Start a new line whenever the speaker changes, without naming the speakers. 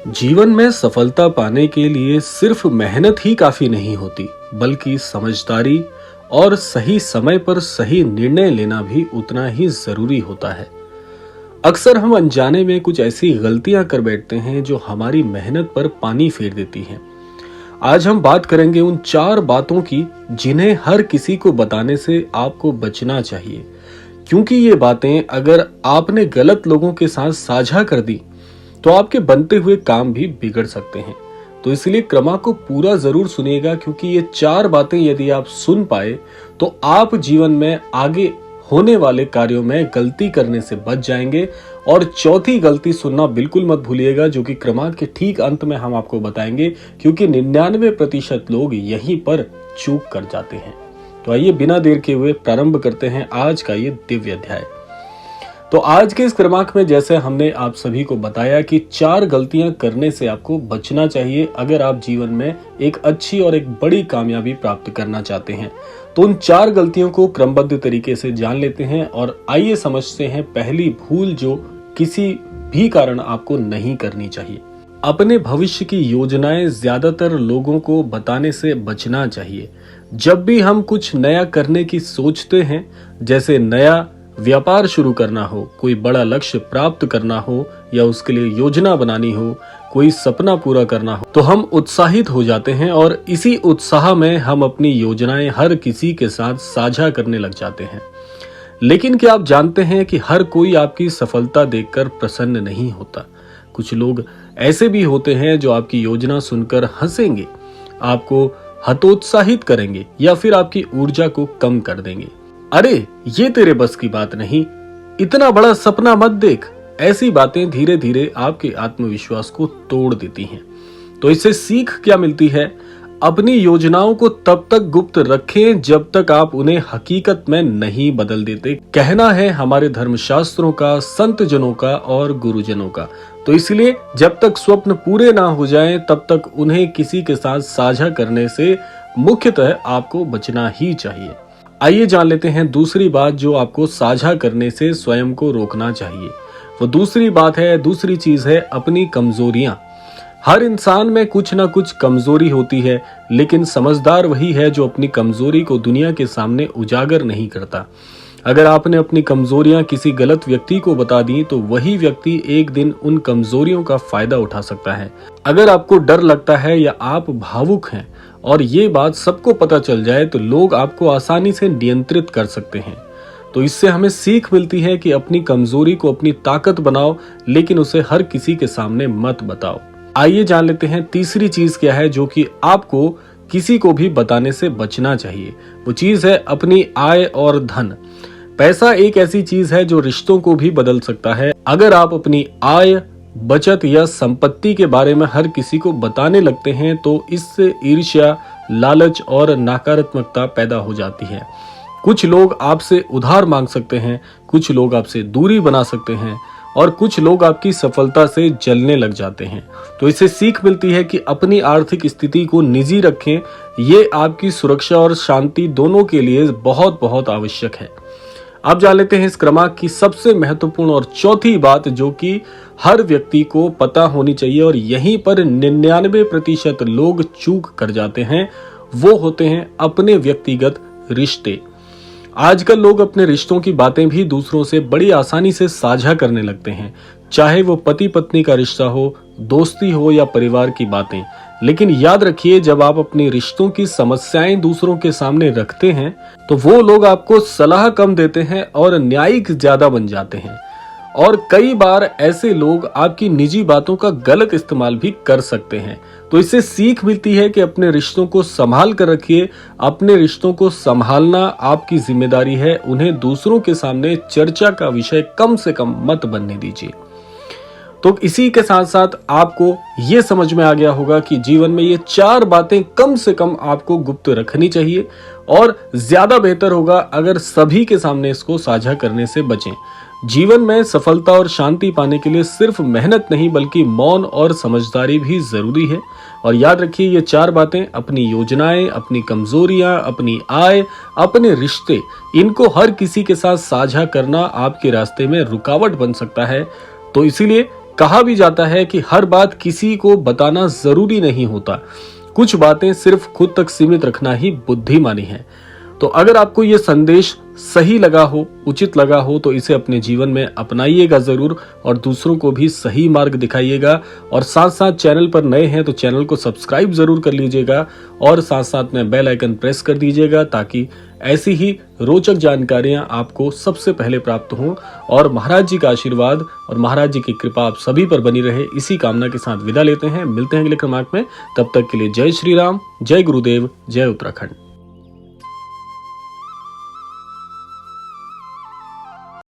जीवन में सफलता पाने के लिए सिर्फ मेहनत ही काफी नहीं होती, बल्कि समझदारी और सही समय पर सही निर्णय लेना भी उतना ही जरूरी होता है। अक्सर हम अनजाने में कुछ ऐसी गलतियां कर बैठते हैं जो हमारी मेहनत पर पानी फेर देती हैं। आज हम बात करेंगे उन 4 बातों की जिन्हें हर किसी को बताने से आपको बचना चाहिए, क्योंकि ये बातें अगर आपने गलत लोगों के साथ साझा कर दी तो आपके बनते हुए काम भी बिगड़ सकते हैं। तो इसलिए क्रमा को पूरा जरूर सुनिएगा, क्योंकि ये 4 बातें यदि आप सुन पाए तो आप जीवन में आगे होने वाले कार्यों में गलती करने से बच जाएंगे। और चौथी गलती सुनना बिल्कुल मत भूलिएगा, जो कि क्रमा के ठीक अंत में हम आपको बताएंगे, क्योंकि 99% लोग यहीं पर चूक कर जाते हैं। तो आइए बिना देर के हुए प्रारंभ करते हैं आज का ये दिव्य अध्याय। तो आज के इस क्रमांक में जैसे हमने आप सभी को बताया कि 4 गलतियां करने से आपको बचना चाहिए अगर आप जीवन में एक अच्छी और एक बड़ी कामयाबी प्राप्त करना चाहते हैं। तो उन 4 गलतियों को क्रमबद्ध तरीके से जान लेते हैं और आइए समझते हैं पहली भूल जो किसी भी कारण आपको नहीं करनी चाहिए। अपने भविष्य की योजनाएं ज्यादातर लोगों को बताने से बचना चाहिए। जब भी हम कुछ नया करने की सोचते हैं, जैसे नया व्यापार शुरू करना हो, कोई बड़ा लक्ष्य प्राप्त करना हो या उसके लिए योजना बनानी हो, कोई सपना पूरा करना हो, तो हम उत्साहित हो जाते हैं और इसी उत्साह में हम अपनी योजनाएं हर किसी के साथ साझा करने लग जाते हैं। लेकिन क्या आप जानते हैं कि हर कोई आपकी सफलता देखकर प्रसन्न नहीं होता। कुछ लोग ऐसे भी होते हैं जो आपकी योजना सुनकर हंसेंगे, आपको हतोत्साहित करेंगे या फिर आपकी ऊर्जा को कम कर देंगे। अरे ये तेरे बस की बात नहीं, इतना बड़ा सपना मत देख। ऐसी बातें धीरे धीरे आपके आत्मविश्वास को तोड़ देती हैं। तो इससे सीख क्या मिलती है? अपनी योजनाओं को तब तक गुप्त रखें जब तक आप उन्हें हकीकत में नहीं बदल देते। कहना है हमारे धर्मशास्त्रों का, संत जनों का और गुरुजनों का। तो इसलिए जब तक स्वप्न पूरे ना हो जाएं, तब तक उन्हें किसी के साथ साझा करने से मुख्यतः आपको बचना ही चाहिए। आइए जान लेते हैं दूसरी बात जो आपको साझा करने से स्वयं को रोकना चाहिए। वो दूसरी चीज है अपनी कमजोरियां। हर इंसान में कुछ ना कुछ कमजोरी होती है, लेकिन समझदार वही है जो अपनी कमजोरी को दुनिया के सामने उजागर नहीं करता। अगर आपने अपनी कमजोरियां किसी गलत व्यक्ति को बता दी तो वही व्यक्ति एक दिन उन कमजोरियों का फायदा उठा सकता है। अगर आपको डर लगता है या आप भावुक हैं और ये बात सबको पता चल जाए तो लोग आपको आसानी से नियंत्रित कर सकते हैं। तो इससे हमें सीख मिलती है कि अपनी कमजोरी को अपनी ताकत बनाओ, लेकिन उसे हर किसी के सामने मत बताओ। आइए जान लेते हैं तीसरी चीज क्या है जो कि आपको किसी को भी बताने से बचना चाहिए। वो चीज है अपनी आय और धन। पैसा एक ऐसी चीज है जो रिश्तों को भी बदल सकता है। अगर आप अपनी आय, बचत या संपत्ति के बारे में हर किसी को बताने लगते हैं तो इससे ईर्ष्या, लालच और नकारात्मकता पैदा हो जाती है। कुछ लोग आपसे उधार मांग सकते हैं, कुछ लोग आपसे दूरी बना सकते हैं और कुछ लोग आपकी सफलता से जलने लग जाते हैं। तो इससे सीख मिलती है कि अपनी आर्थिक स्थिति को निजी रखें। ये आपकी सुरक्षा और शांति दोनों के लिए बहुत बहुत आवश्यक है। अब जान लेते हैं इस क्रमांक की सबसे महत्वपूर्ण और चौथी बात जो कि हर व्यक्ति को पता होनी चाहिए और यहीं पर 99% लोग चूक कर जाते हैं। वो होते हैं अपने व्यक्तिगत रिश्ते। आजकल लोग अपने रिश्तों की बातें भी दूसरों से बड़ी आसानी से साझा करने लगते हैं, चाहे वो पति पत्नी का रिश्ता हो, दोस्ती हो या परिवार की बातें। लेकिन याद रखिए, जब आप अपने रिश्तों की समस्याएं दूसरों के सामने रखते हैं तो वो लोग आपको सलाह कम देते हैं और न्यायिक ज्यादा बन जाते हैं। और कई बार ऐसे लोग आपकी निजी बातों का गलत इस्तेमाल भी कर सकते हैं। तो इससे सीख मिलती है कि अपने रिश्तों को संभाल कर रखिए। अपने रिश्तों को संभालना आपकी जिम्मेदारी है। उन्हें दूसरों के सामने चर्चा का विषय कम से कम मत बनने दीजिए। तो इसी के साथ साथ आपको ये समझ में आ गया होगा कि जीवन में ये 4 बातें कम से कम आपको गुप्त रखनी चाहिए और ज्यादा बेहतर होगा अगर सभी के सामने इसको साझा करने से बचें। जीवन में सफलता और शांति पाने के लिए सिर्फ मेहनत नहीं बल्कि मौन और समझदारी भी जरूरी है। और याद रखिए, ये 4 बातें, अपनी योजनाएं, अपनी कमजोरियां, अपनी आय, अपने रिश्ते, इनको हर किसी के साथ साझा करना आपके रास्ते में रुकावट बन सकता है। तो इसीलिए कहा भी जाता है कि हर बात किसी को बताना जरूरी नहीं होता, कुछ बातें सिर्फ खुद तक सीमित रखना ही बुद्धिमानी है। तो अगर आपको यह संदेश सही लगा हो, उचित लगा हो, तो इसे अपने जीवन में अपनाइएगा जरूर और दूसरों को भी सही मार्ग दिखाइएगा। और साथ साथ चैनल पर नए हैं तो चैनल को सब्सक्राइब जरूर कर लीजिएगा और साथ साथ में बेल आइकन प्रेस कर दीजिएगा ताकि ऐसी ही रोचक जानकारियां आपको सबसे पहले प्राप्त हों। और महाराज जी का आशीर्वाद और महाराज जी की कृपा आप सभी पर बनी रहे, इसी कामना के साथ विदा लेते हैं। मिलते हैं अगले क्रमांक में, तब तक के लिए जय श्री राम, जय गुरुदेव, जय उत्तराखंड।